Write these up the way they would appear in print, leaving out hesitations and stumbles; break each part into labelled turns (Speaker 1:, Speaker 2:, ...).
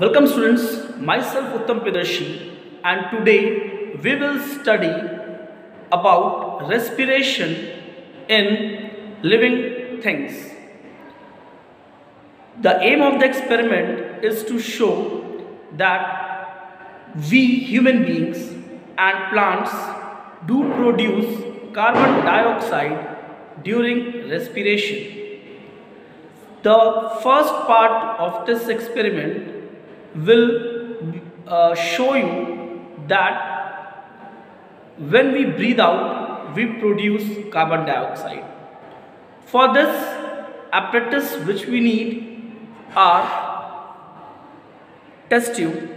Speaker 1: Welcome students, myself Uttam Pidarshi, and today we will study about respiration in living things. The aim of the experiment is to show that we human beings and plants do produce carbon dioxide during respiration. The first part of this experiment will show you that when we breathe out, we produce carbon dioxide. For this apparatus which we need are test tube,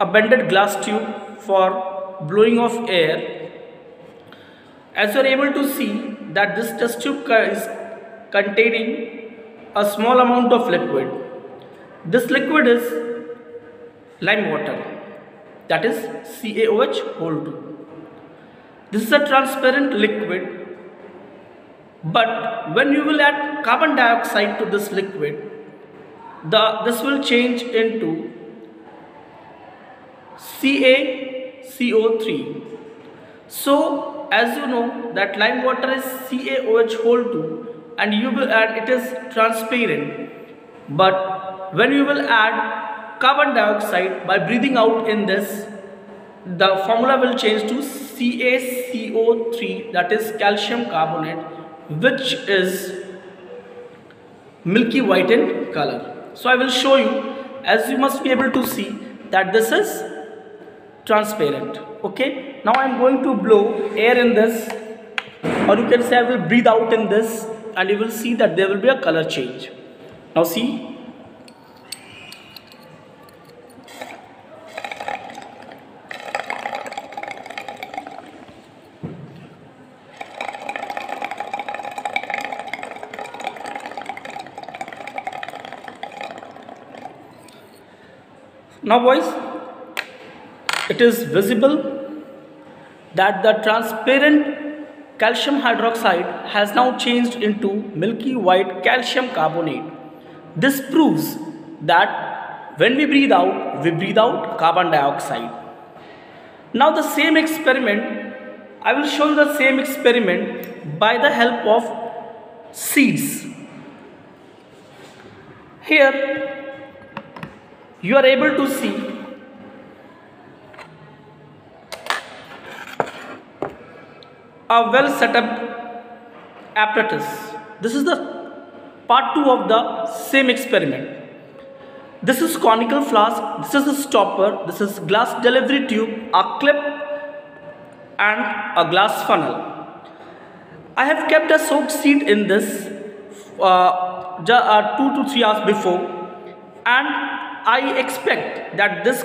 Speaker 1: a bended glass tube for blowing of air. As you are able to see that this test tube is containing a small amount of liquid. This liquid is lime water, that is CaOH whole 2. This is a transparent liquid, but when you will add carbon dioxide to this liquid, this will change into CaCO3. So as you know that lime water is CaOH whole 2 and it is transparent, but when you will add carbon dioxide by breathing out in this, the formula will change to CaCO3, that is calcium carbonate, which is milky white in color. So I will show you, as you must be able to see that this is transparent. Okay, now I am going to blow air in this, or you can say I will breathe out in this, and you will see that there will be a color change. Now see, now boys, it is visible that the transparent calcium hydroxide has now changed into milky white calcium carbonate. This proves that when we breathe out carbon dioxide. Now the same experiment, I will show you the same experiment by the help of seeds. Here you are able to see a well set up apparatus. This is the part 2 of the same experiment. This is conical flask, this is a stopper, this is glass delivery tube, a clip and a glass funnel. I have kept a soaked seed in this 2 to 3 hours before, and I expect that this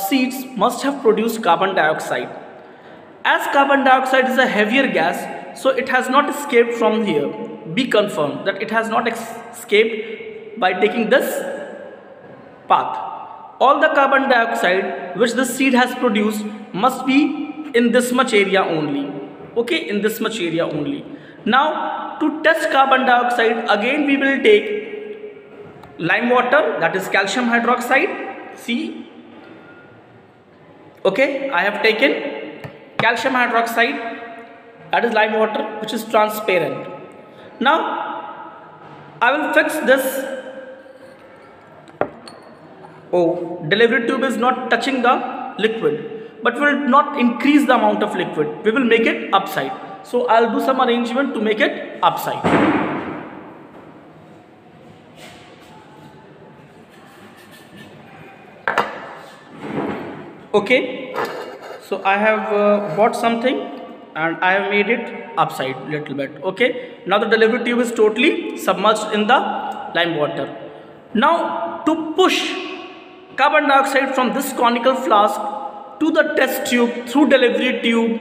Speaker 1: seeds must have produced carbon dioxide. As carbon dioxide is a heavier gas, so it has not escaped from here. Be confirmed that it has not escaped by taking this path. All the carbon dioxide which the seed has produced must be in this much area only. Okay, in this much area only. Now to test carbon dioxide, again we will take lime water, that is calcium hydroxide. See, okay, I have taken calcium hydroxide, that is lime water, which is transparent. Now I will fix this. Oh, delivery tube is not touching the liquid, but will not increase the amount of liquid. We will make it upside. So I'll do some arrangement to make it upside. Okay, so I have bought something and I have made it upside little bit. Okay, now the delivery tube is totally submerged in the lime water. Now to push carbon dioxide from this conical flask to the test tube through delivery tube,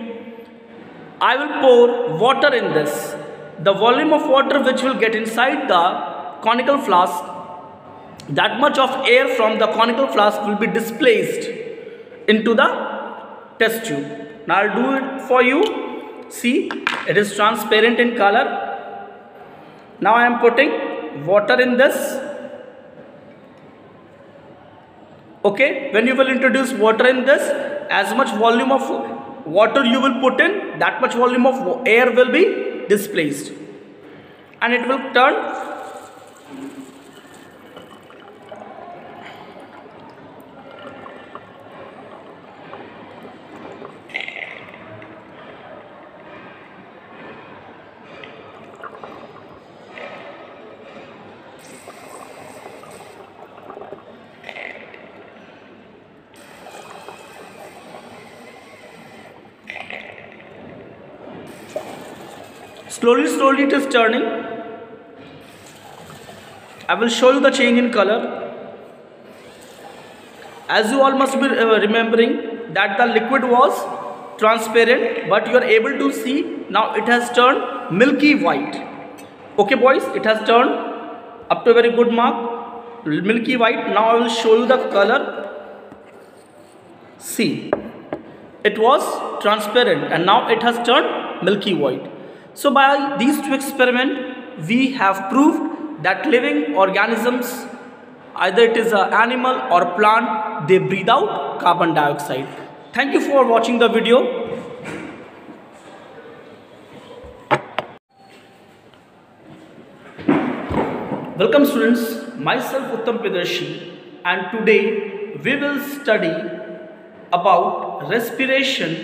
Speaker 1: I will pour water in this. The volume of water which will get inside the conical flask, that much of air from the conical flask will be displaced into the test tube. Now I'll do it for you. See, it is transparent in color. Now I am putting water in this. Okay, when you will introduce water in this, as much volume of water you will put in, that much volume of air will be displaced, and it will turn slowly it is turning. I will show you the change in color. As you all must be remembering that the liquid was transparent, but you are able to see now it has turned milky white. Okay boys, it has turned up to a very good mark, milky white. Now I will show you the color. See, it was transparent and now it has turned milky white. So by these two experiments, we have proved that living organisms, either it is an animal or plant, they breathe out carbon dioxide. Thank you for watching the video. Welcome students, myself Uttam Priyadarshi, and today we will study about respiration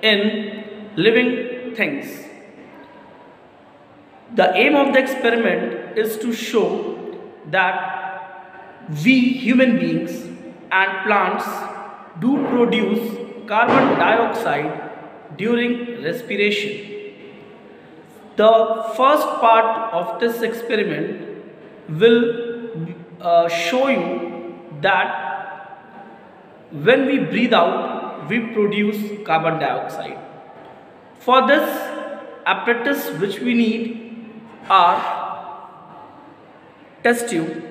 Speaker 1: in living things. The aim of the experiment is to show that we human beings and plants do produce carbon dioxide during respiration. The first part of this experiment will show you that when we breathe out, we produce carbon dioxide. For this apparatus which we need are test tube,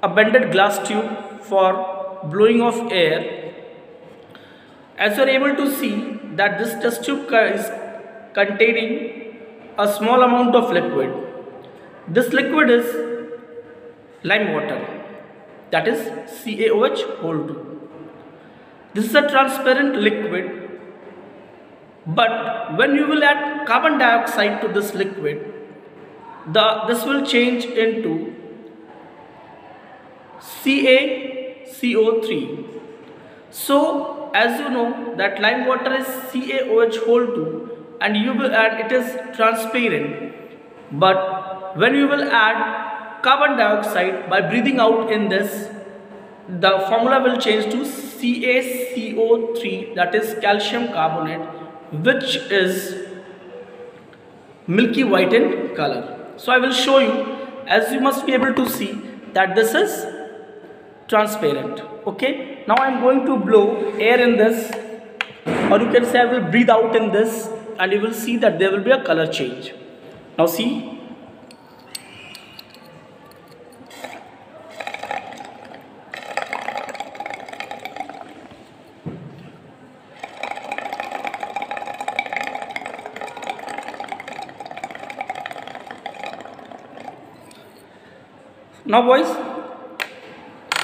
Speaker 1: a bended glass tube for blowing of air. As you are able to see that this test tube is containing a small amount of liquid. This liquid is lime water, that is CaOH(2). This is a transparent liquid, but when you will add carbon dioxide to this liquid, this will change into CaCO3. So as you know that lime water is CaOH(2) and it is transparent, but when you will add carbon dioxide by breathing out in this, the formula will change to CaCO3, that is calcium carbonate, which is milky white in color. So I will show you, as you must be able to see that this is transparent. Okay, now I am going to blow air in this, or you can say I will breathe out in this, and you will see that there will be a color change. Now see, now boys,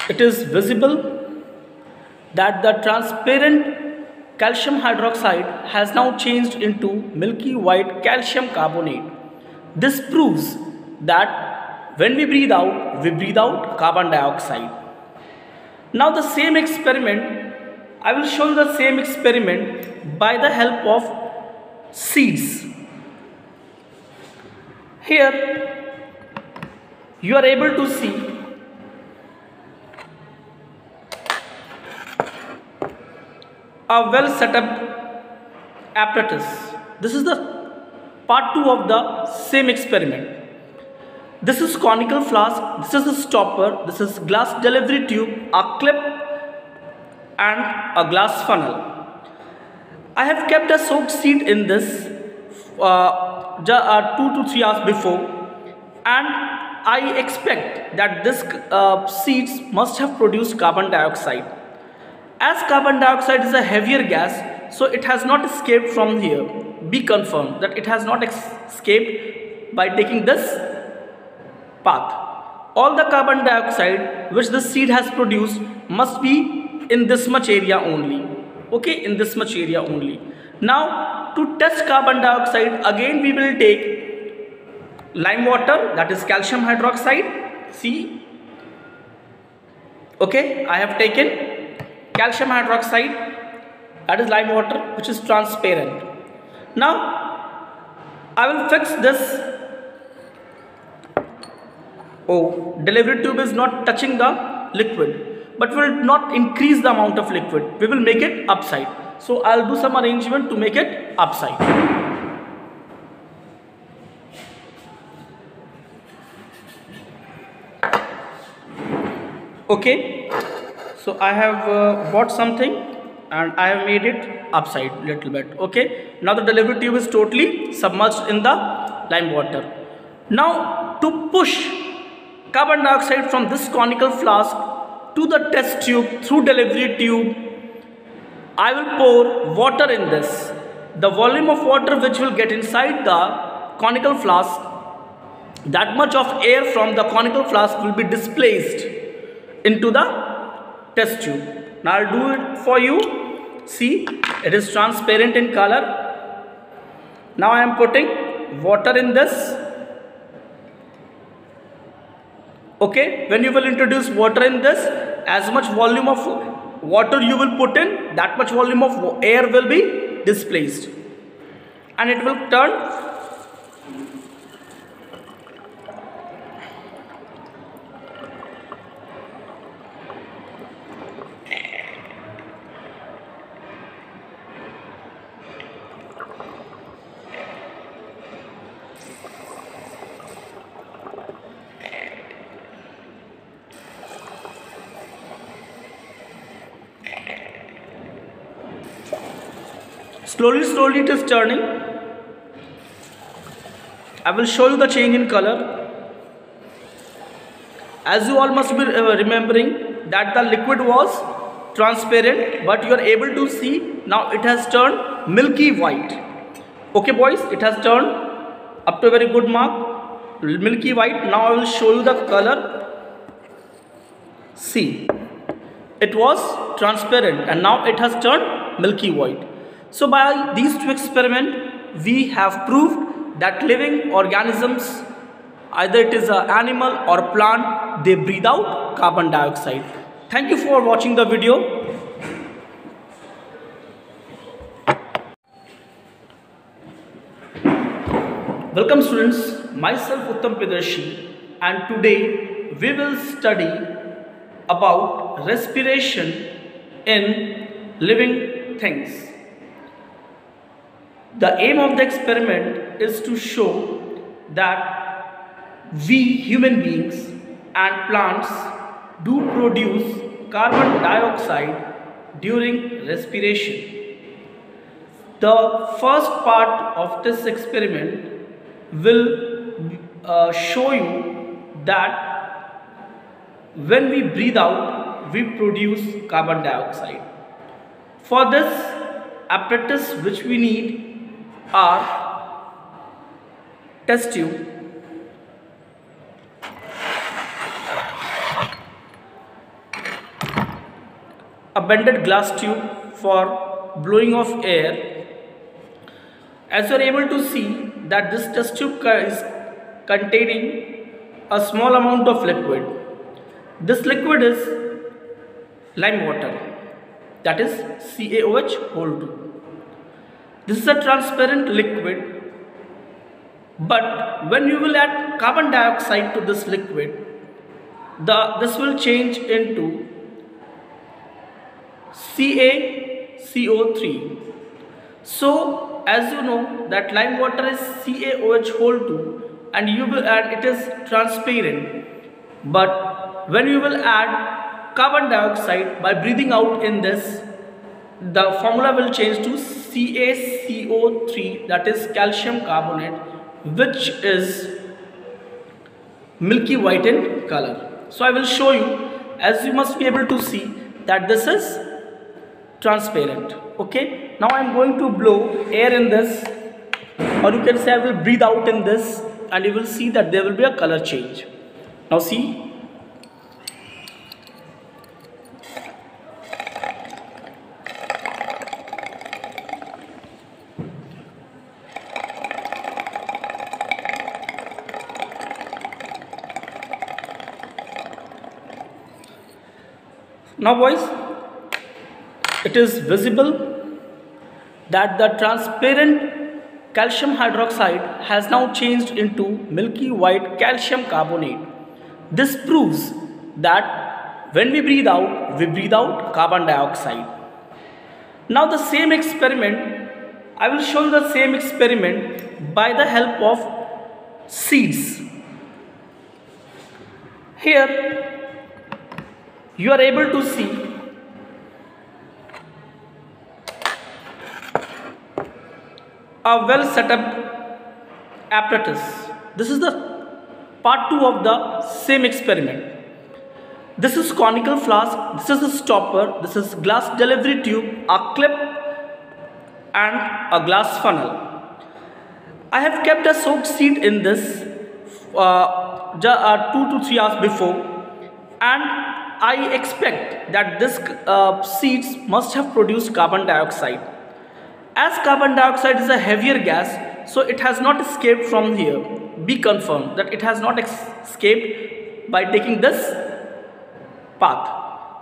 Speaker 1: it is visible that the transparent calcium hydroxide has now changed into milky white calcium carbonate. This proves that when we breathe out carbon dioxide. Now the same experiment, I will show you the same experiment by the help of seeds. Here you are able to see a well set up apparatus. This is the part 2 of the same experiment. This is conical flask, this is a stopper, this is glass delivery tube, a clip and a glass funnel. I have kept a soaked seed in this 2 to 3 hours before, and I expect that this seeds must have produced carbon dioxide. As carbon dioxide is a heavier gas, so it has not escaped from here. Be confirmed that it has not escaped by taking this path. All the carbon dioxide which the seed has produced must be in this much area only. Okay, in this much area only. Now to test carbon dioxide, again we will take lime water, that is calcium hydroxide. See, okay, I have taken calcium hydroxide, that is lime water, which is transparent. Now I will fix this. Oh, delivery tube is not touching the liquid, but will not increase the amount of liquid. We will make it upside. So I'll do some arrangement to make it upside. Okay, so I have bought something and I have made it upside little bit. Okay, now the delivery tube is totally submerged in the lime water. Now to push carbon dioxide from this conical flask to the test tube through delivery tube, I will pour water in this. The volume of water which will get inside the conical flask, that much of air from the conical flask will be displaced into the test tube. Now I'll do it for you. See, it is transparent in color. Now I am putting water in this. Okay, when you will introduce water in this, as much volume of water you will put in, that much volume of air will be displaced and it will turn slowly it is turning. I will show you the change in color. As you all must be remembering that the liquid was transparent, but you are able to see now it has turned milky white. Okay boys, it has turned up to a very good mark, milky white. Now I will show you the color. See, it was transparent and now it has turned milky white. So by these two experiments, we have proved that living organisms, either it is an animal or plant, they breathe out carbon dioxide. Thank you for watching the video. Welcome students, myself Uttam Priyadarshi, and today we will study about respiration in living things. The aim of the experiment is to show that we human beings and plants do produce carbon dioxide during respiration. The first part of this experiment will show you that when we breathe out, we produce carbon dioxide. For this apparatus which we need are test tube, a bended glass tube for blowing of air. As you are able to see that this test tube is containing a small amount of liquid. This liquid is lime water, that is CaOH whole 2. This is a transparent liquid, but when you will add carbon dioxide to this liquid, this will change into CaCO3. So as you know that lime water is CaOH whole 2 and you will add, it is transparent, but when you will add carbon dioxide by breathing out in this, the formula will change to CaCO3, that is calcium carbonate, which is milky white in color. So I will show you, as you must be able to see that this is transparent. Okay, Now I am going to blow air in this, or you can say I will breathe out in this, and you will see that there will be a color change. Now see. Now boys, it is visible that the transparent calcium hydroxide has now changed into milky white calcium carbonate. This proves that when we breathe out carbon dioxide. Now the same experiment, I will show you the same experiment by the help of seeds. Here you are able to see a well set up apparatus. This is the part 2 of the same experiment. This is conical flask, this is a stopper, this is glass delivery tube, a clip and a glass funnel. I have kept a soaked seed in this 2 to 3 hours before, and I expect that this seeds must have produced carbon dioxide. As carbon dioxide is a heavier gas, so it has not escaped from here. Be confirmed that it has not escaped by taking this path.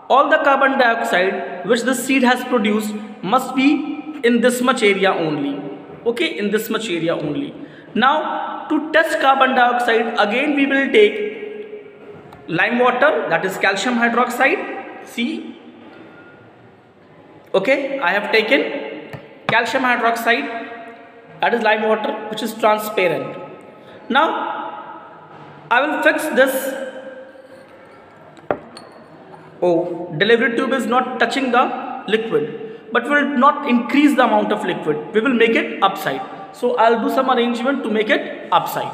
Speaker 1: All the carbon dioxide which the seed has produced must be in this much area only. Okay, in this much area only. Now to test carbon dioxide, again we will take lime water, that is calcium hydroxide. See, okay, I have taken calcium hydroxide, that is lime water, which is transparent. Now I will fix this. Oh, delivery tube is not touching the liquid, but will not increase the amount of liquid. We will make it upside. So I'll do some arrangement to make it upside.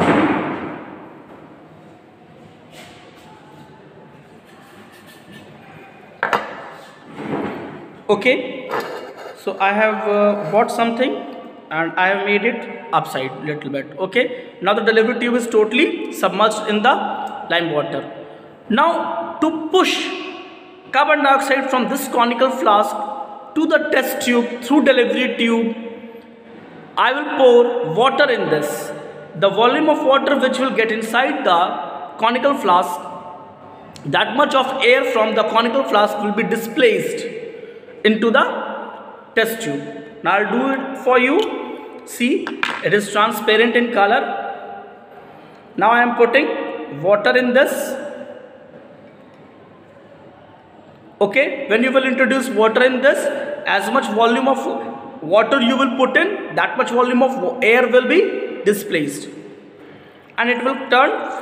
Speaker 1: Okay, so I have bought something and I have made it upside little bit. Okay, now the delivery tube is totally submerged in the lime water. Now to push carbon dioxide from this conical flask to the test tube through delivery tube, I will pour water in this. The volume of water which will get inside the conical flask, that much of air from the conical flask will be displaced into the test tube. Now I'll do it for you. See, it is transparent in color. Now I am putting water in this. Okay, when you will introduce water in this, as much volume of water you will put in, that much volume of air will be displaced and it will turn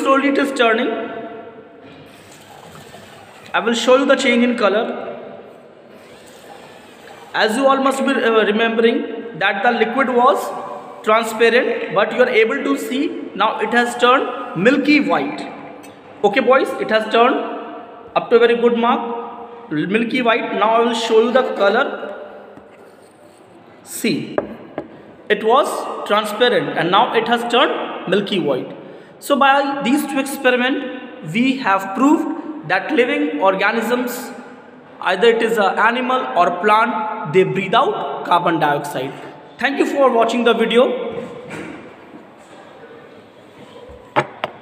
Speaker 1: slowly it is turning. I will show you the change in color. As you all must be remembering that the liquid was transparent, but you are able to see now it has turned milky white. Okay boys, it has turned up to a very good mark, milky white. Now I will show you the color. See, it was transparent and now it has turned milky white. So by these two experiments, we have proved that living organisms, either it is an animal or plant, they breathe out carbon dioxide. Thank you for watching the video.